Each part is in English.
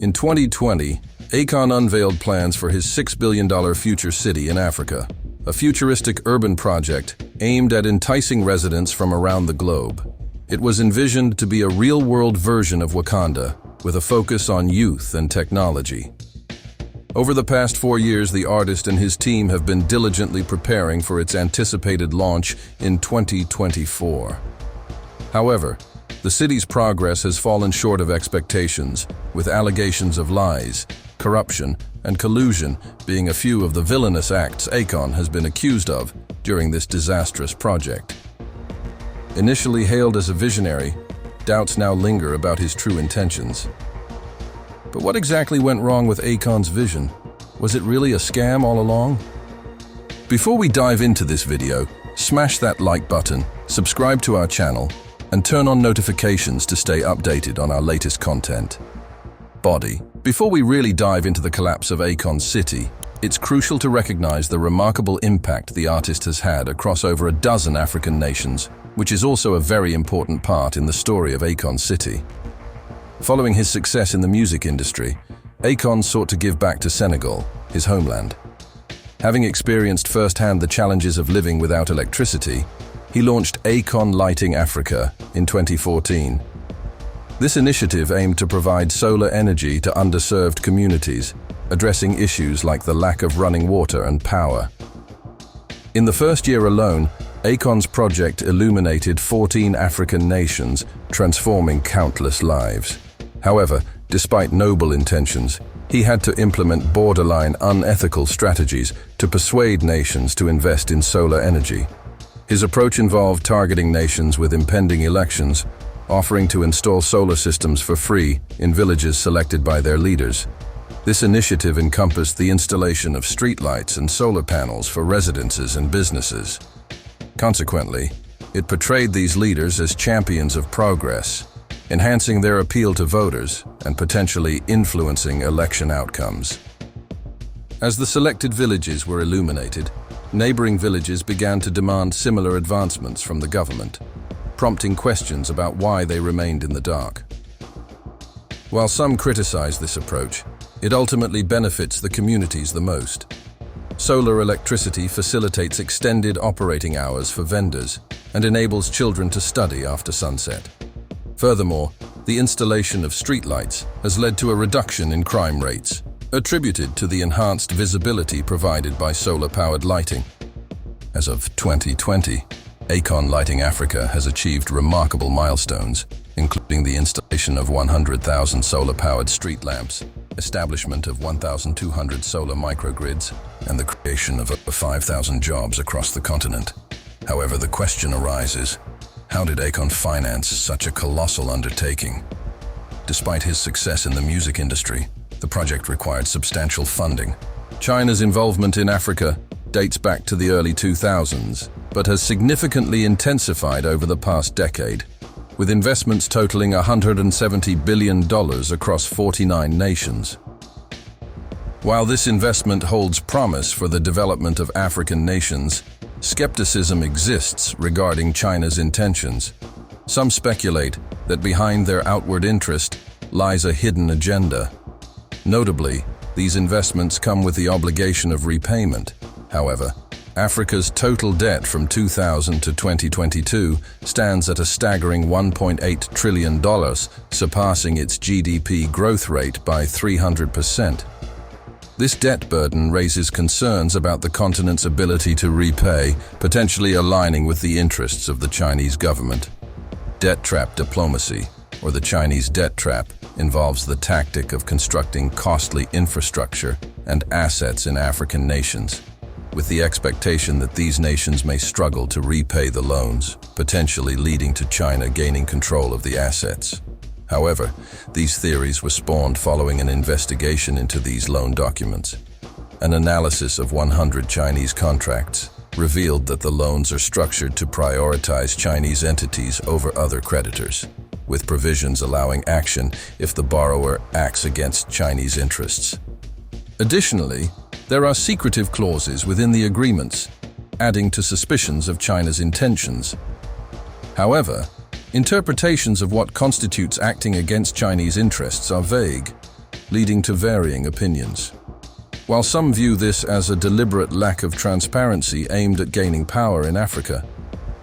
In 2020, Akon unveiled plans for his $6 billion future city in Africa, a futuristic urban project aimed at enticing residents from around the globe. It was envisioned to be a real-world version of Wakanda, with a focus on youth and technology. Over the past 4 years, the artist and his team have been diligently preparing for its anticipated launch in 2024. However, the city's progress has fallen short of expectations, with allegations of lies, corruption, and collusion being a few of the villainous acts Akon has been accused of during this disastrous project. Initially hailed as a visionary, doubts now linger about his true intentions. But what exactly went wrong with Akon's vision? Was it really a scam all along? Before we dive into this video, smash that like button, subscribe to our channel, and turn on notifications to stay updated on our latest content. Before we really dive into the collapse of Akon's city, it's crucial to recognize the remarkable impact the artist has had across over a dozen African nations, which is also a very important part in the story of Akon's city. Following his success in the music industry, Akon sought to give back to Senegal, his homeland. Having experienced firsthand the challenges of living without electricity, he launched Akon Lighting Africa in 2014. This initiative aimed to provide solar energy to underserved communities, addressing issues like the lack of running water and power. In the first year alone, Akon's project illuminated 14 African nations, transforming countless lives. However, despite noble intentions, he had to implement borderline unethical strategies to persuade nations to invest in solar energy. His approach involved targeting nations with impending elections, offering to install solar systems for free in villages selected by their leaders. This initiative encompassed the installation of streetlights and solar panels for residences and businesses. Consequently, it portrayed these leaders as champions of progress, enhancing their appeal to voters and potentially influencing election outcomes. As the selected villages were illuminated, neighboring villages began to demand similar advancements from the government, prompting questions about why they remained in the dark. While some criticize this approach, it ultimately benefits the communities the most. Solar electricity facilitates extended operating hours for vendors and enables children to study after sunset. Furthermore, the installation of streetlights has led to a reduction in crime rates, attributed to the enhanced visibility provided by solar-powered lighting. As of 2020, Akon Lighting Africa has achieved remarkable milestones, including the installation of 100,000 solar-powered street lamps, establishment of 1,200 solar microgrids, and the creation of over 5,000 jobs across the continent. However, the question arises, how did Akon finance such a colossal undertaking? Despite his success in the music industry, the project required substantial funding. China's involvement in Africa dates back to the early 2000s, but has significantly intensified over the past decade, with investments totaling $170 billion across 49 nations. While this investment holds promise for the development of African nations, skepticism exists regarding China's intentions. Some speculate that behind their outward interest lies a hidden agenda. Notably, these investments come with the obligation of repayment. However, Africa's total debt from 2000 to 2022 stands at a staggering $1.8 trillion, surpassing its GDP growth rate by 300%. This debt burden raises concerns about the continent's ability to repay, potentially aligning with the interests of the Chinese government. Debt trap diplomacy, or the Chinese debt trap, involves the tactic of constructing costly infrastructure and assets in African nations, with the expectation that these nations may struggle to repay the loans, potentially leading to China gaining control of the assets. However, these theories were spawned following an investigation into these loan documents. An analysis of 100 Chinese contracts revealed that the loans are structured to prioritize Chinese entities over other creditors, with provisions allowing action if the borrower acts against Chinese interests. Additionally, there are secretive clauses within the agreements, adding to suspicions of China's intentions. However, interpretations of what constitutes acting against Chinese interests are vague. leading to varying opinions. While some view this as a deliberate lack of transparency aimed at gaining power in Africa,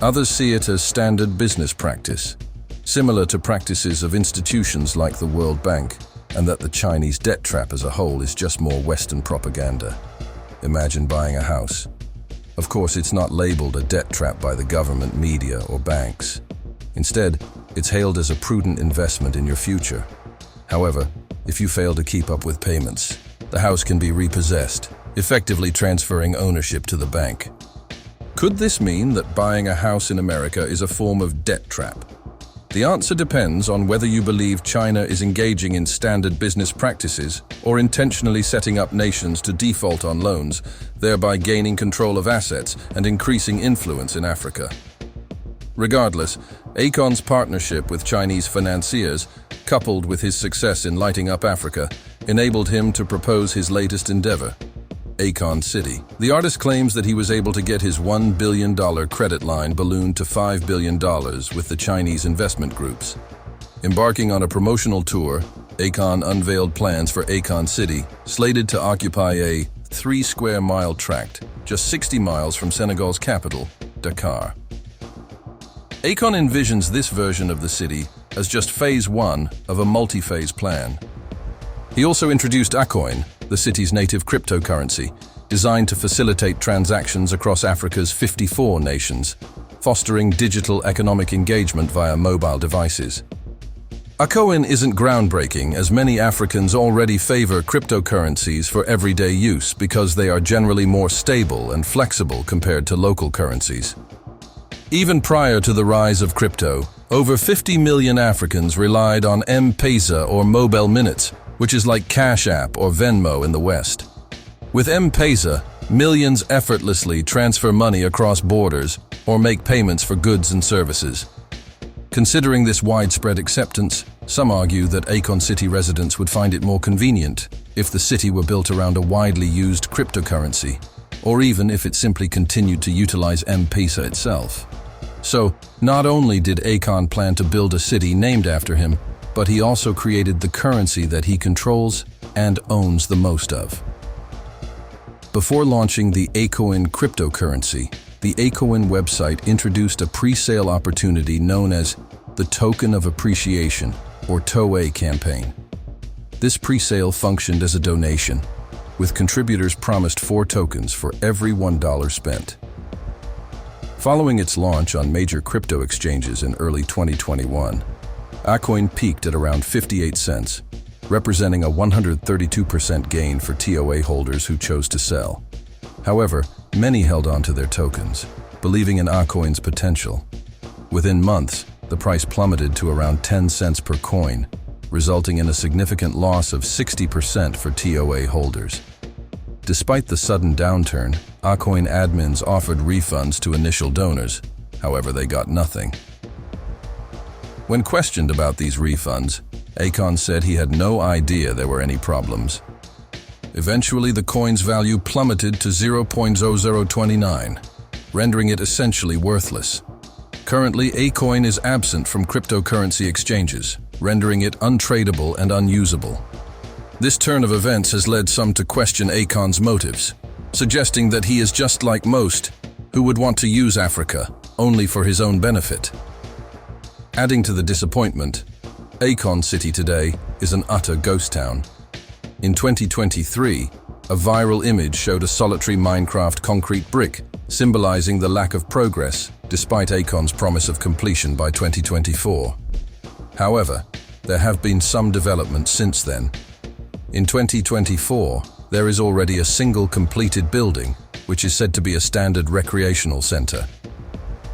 others see it as standard business practice, similar to practices of institutions like the World Bank, and that the Chinese debt trap as a whole is just more Western propaganda. Imagine buying a house. Of course, it's not labeled a debt trap by the government, media, or banks. Instead, it's hailed as a prudent investment in your future. However, if you fail to keep up with payments, the house can be repossessed, effectively transferring ownership to the bank. Could this mean that buying a house in America is a form of debt trap? The answer depends on whether you believe China is engaging in standard business practices or intentionally setting up nations to default on loans, thereby gaining control of assets and increasing influence in Africa. Regardless, Akon's partnership with Chinese financiers, coupled with his success in lighting up Africa, enabled him to propose his latest endeavor, Akon City. The artist claims that he was able to get his $1 billion credit line ballooned to $5 billion with the Chinese investment groups. Embarking on a promotional tour, Akon unveiled plans for Akon City, slated to occupy a 3-square-mile tract, just 60 miles from Senegal's capital, Dakar. Akon envisions this version of the city as just phase one of a multi-phase plan. He also introduced Akon, the city's native cryptocurrency, designed to facilitate transactions across Africa's 54 nations, fostering digital economic engagement via mobile devices. Akon isn't groundbreaking, as many Africans already favor cryptocurrencies for everyday use because they are generally more stable and flexible compared to local currencies. Even prior to the rise of crypto, over 50 million Africans relied on M-Pesa or mobile minutes, which is like Cash App or Venmo in the West. With M-Pesa, millions effortlessly transfer money across borders or make payments for goods and services. Considering this widespread acceptance, some argue that Akon City residents would find it more convenient if the city were built around a widely used cryptocurrency, or even if it simply continued to utilize M-Pesa itself. So, not only did Akon plan to build a city named after him, but he also created the currency that he controls and owns the most of. Before launching the Akon cryptocurrency, the Akon website introduced a pre-sale opportunity known as the Token of Appreciation, or TOA campaign. This pre-sale functioned as a donation, with contributors promised 4 tokens for every $1 spent. Following its launch on major crypto exchanges in early 2021, Akon peaked at around 58 cents, representing a 132% gain for TOA holders who chose to sell. However, many held on to their tokens, believing in Akon's potential. Within months, the price plummeted to around 10 cents per coin, resulting in a significant loss of 60% for TOA holders. Despite the sudden downturn, Akon admins offered refunds to initial donors. However, they got nothing. When questioned about these refunds, Akon said he had no idea there were any problems. Eventually, the coin's value plummeted to 0.0029, rendering it essentially worthless. Currently, Akon is absent from cryptocurrency exchanges, rendering it untradeable and unusable. This turn of events has led some to question Akon's motives, suggesting that he is just like most who would want to use Africa only for his own benefit. Adding to the disappointment, Akon City today is an utter ghost town. In 2023, a viral image showed a solitary Minecraft concrete brick, symbolizing the lack of progress despite Akon's promise of completion by 2024. However, there have been some developments since then. In 2024, there is already a single completed building, which is said to be a standard recreational center.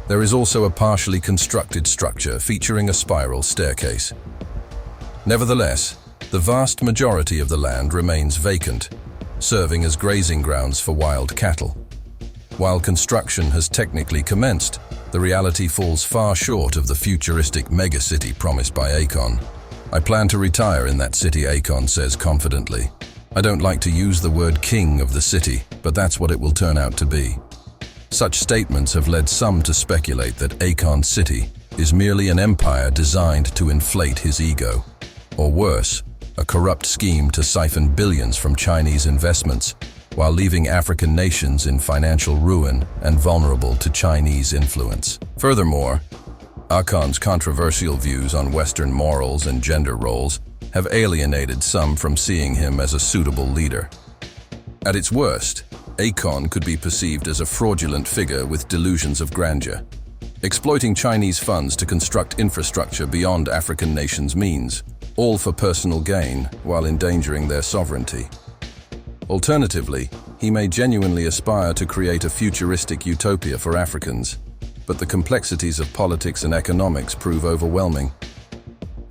There is also a partially constructed structure featuring a spiral staircase. Nevertheless, the vast majority of the land remains vacant, serving as grazing grounds for wild cattle. While construction has technically commenced, the reality falls far short of the futuristic megacity promised by Akon. "I plan to retire in that city," Akon says confidently. "I don't like to use the word king of the city, but that's what it will turn out to be." Such statements have led some to speculate that Akon City is merely an empire designed to inflate his ego. Or worse, a corrupt scheme to siphon billions from Chinese investments while leaving African nations in financial ruin and vulnerable to Chinese influence. Furthermore, Akon's controversial views on Western morals and gender roles have alienated some from seeing him as a suitable leader. At its worst, Akon could be perceived as a fraudulent figure with delusions of grandeur, exploiting Chinese funds to construct infrastructure beyond African nations' means, all for personal gain while endangering their sovereignty. Alternatively, he may genuinely aspire to create a futuristic utopia for Africans, but the complexities of politics and economics prove overwhelming.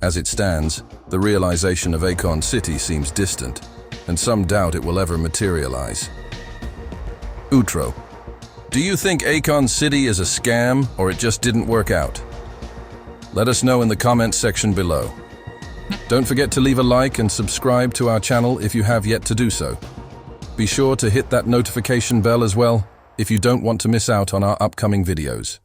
As it stands, the realization of Akon City seems distant, and some doubt it will ever materialize. Outro. Do you think Akon City is a scam, or it just didn't work out? Let us know in the comments section below. Don't forget to leave a like and subscribe to our channel if you have yet to do so. Be sure to hit that notification bell as well if you don't want to miss out on our upcoming videos.